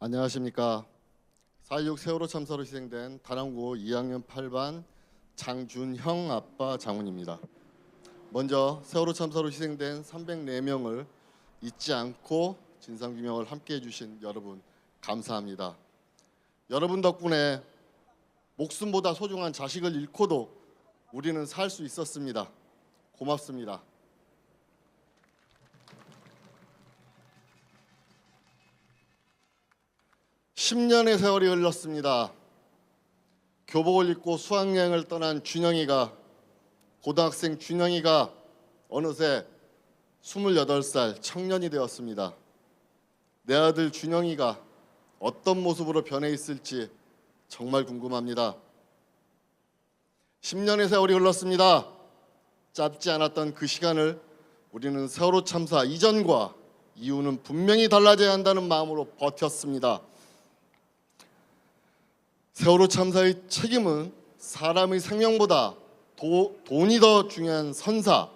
안녕하십니까. 4.16 세월호 참사로 희생된 다남고 2학년 8반 장준형 아빠 장훈입니다. 먼저 세월호 참사로 희생된 304명을 잊지 않고 진상규명을 함께 해주신 여러분 감사합니다. 여러분 덕분에 목숨보다 소중한 자식을 잃고도 우리는 살 수 있었습니다. 고맙습니다. (10년의) 세월이 흘렀습니다. 교복을 입고 수학여행을 떠난 준영이가, 고등학생 준영이가 어느새 28살 청년이 되었습니다. 내 아들 준영이가 어떤 모습으로 변해 있을지 정말 궁금합니다. 10년의 세월이 흘렀습니다. 짧지 않았던 그 시간을 우리는 세월호 참사 이전과 이후는 분명히 달라져야 한다는 마음으로 버텼습니다. 세월호 참사의 책임은 사람의 생명보다 돈이 더 중요한 선사,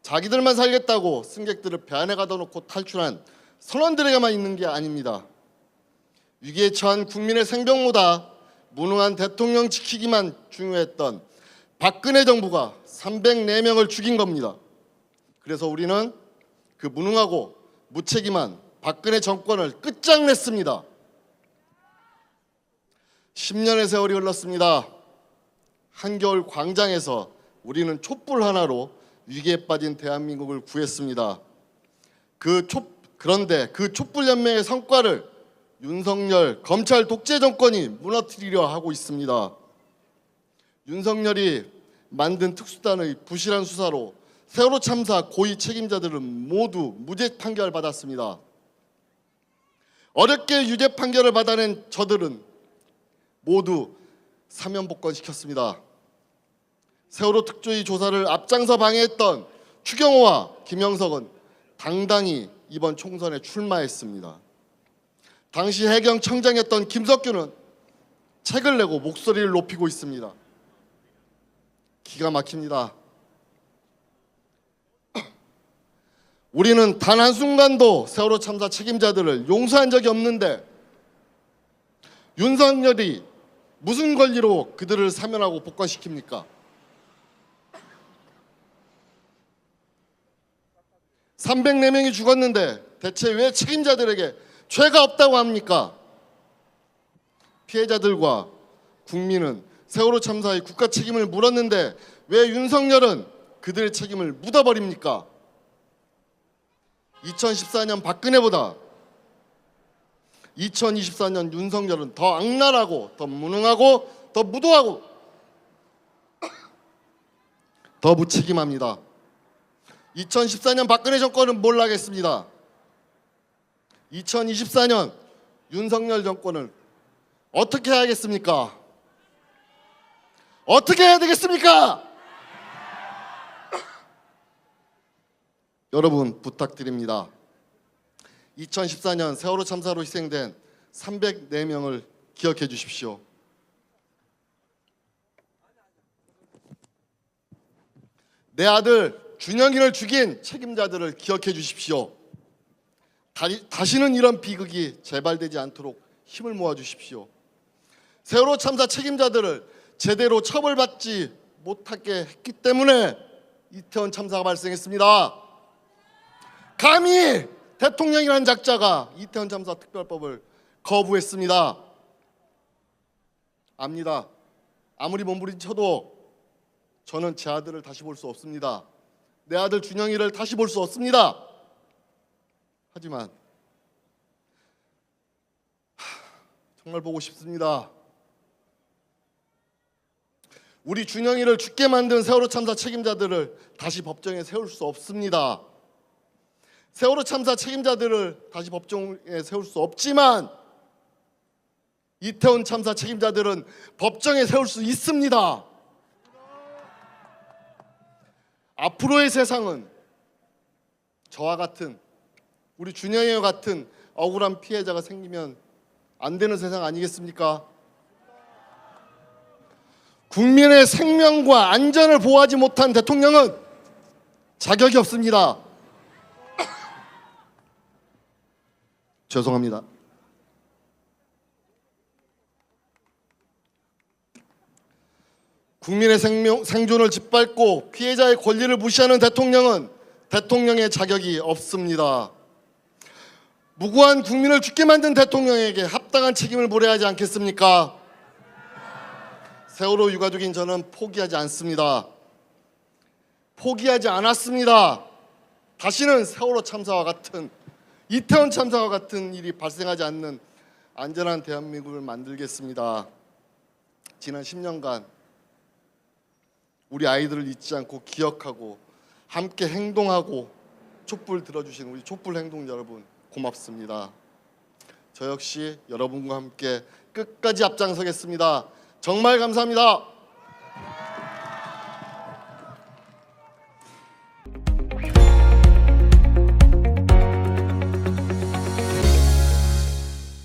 자기들만 살겠다고 승객들을 배 안에 가둬놓고 탈출한 선원들에게만 있는 게 아닙니다. 위기에 처한 국민의 생명보다 무능한 대통령 지키기만 중요했던 박근혜 정부가 304명을 죽인 겁니다. 그래서 우리는 그 무능하고 무책임한 박근혜 정권을 끝장냈습니다. 10년의 세월이 흘렀습니다. 한겨울 광장에서 우리는 촛불 하나로 위기에 빠진 대한민국을 구했습니다. 그런데 그 촛불 연맹의 성과를 윤석열 검찰 독재 정권이 무너뜨리려 하고 있습니다. 윤석열이 만든 특수단의 부실한 수사로 세월호 참사 고위 책임자들은 모두 무죄 판결을 받았습니다. 어렵게 유죄 판결을 받아낸 저들은 모두 사면 복권시켰습니다. 세월호 특조위 조사를 앞장서 방해했던 추경호와 김영석은 당당히 이번 총선에 출마했습니다. 당시 해경청장이었던 김석규는 책을 내고 목소리를 높이고 있습니다. 기가 막힙니다. 우리는 단 한순간도 세월호 참사 책임자들을 용서한 적이 없는데 윤석열이 무슨 권리로 그들을 사면하고 복권시킵니까? 304명이 죽었는데 대체 왜 책임자들에게 죄가 없다고 합니까? 피해자들과 국민은 세월호 참사의 국가 책임을 물었는데 왜 윤석열은 그들의 책임을 묻어버립니까? 2014년 박근혜보다 2024년 윤석열은 더 악랄하고 더 무능하고 더 무도하고 더 무책임합니다. 2014년 박근혜 정권은 뭘 하겠습니다. 2024년 윤석열 정권을 어떻게 하겠습니까? 어떻게 해야 되겠습니까? 여러분 부탁드립니다. 2014년 세월호 참사로 희생된 304명을 기억해 주십시오. 내 아들 준영이를 죽인 책임자들을 기억해 주십시오. 다시는 이런 비극이 재발되지 않도록 힘을 모아 주십시오. 세월호 참사 책임자들을 제대로 처벌받지 못하게 했기 때문에 이태원 참사가 발생했습니다. 감히 대통령이라는 작자가 이태원 참사 특별법을 거부했습니다. 압니다. 아무리 몸부림쳐도 저는 제 아들을 다시 볼 수 없습니다. 내 아들 준영이를 다시 볼 수 없습니다. 하지만 정말 보고 싶습니다. 우리 준영이를 죽게 만든 세월호 참사 책임자들을 다시 법정에 세울 수 없습니다. 세월호 참사 책임자들을 다시 법정에 세울 수 없지만 이태원 참사 책임자들은 법정에 세울 수 있습니다. 앞으로의 세상은 저와 같은 우리 준영이와 같은 억울한 피해자가 생기면 안 되는 세상 아니겠습니까? 국민의 생명과 안전을 보호하지 못한 대통령은 자격이 없습니다. 죄송합니다. 국민의 생존을 짓밟고 피해자의 권리를 무시하는 대통령은 대통령의 자격이 없습니다. 무고한 국민을 죽게 만든 대통령에게 합당한 책임을 물어야 하지 않겠습니까? 세월호 유가족인 저는 포기하지 않습니다. 포기하지 않았습니다. 다시는 세월호 참사와 같은, 이태원 참사와 같은 일이 발생하지 않는 안전한 대한민국을 만들겠습니다. 지난 10년간 우리 아이들을 잊지 않고 기억하고 함께 행동하고 촛불 들어주신 우리 촛불 행동 여러분 고맙습니다. 저 역시 여러분과 함께 끝까지 앞장서겠습니다. 정말 감사합니다.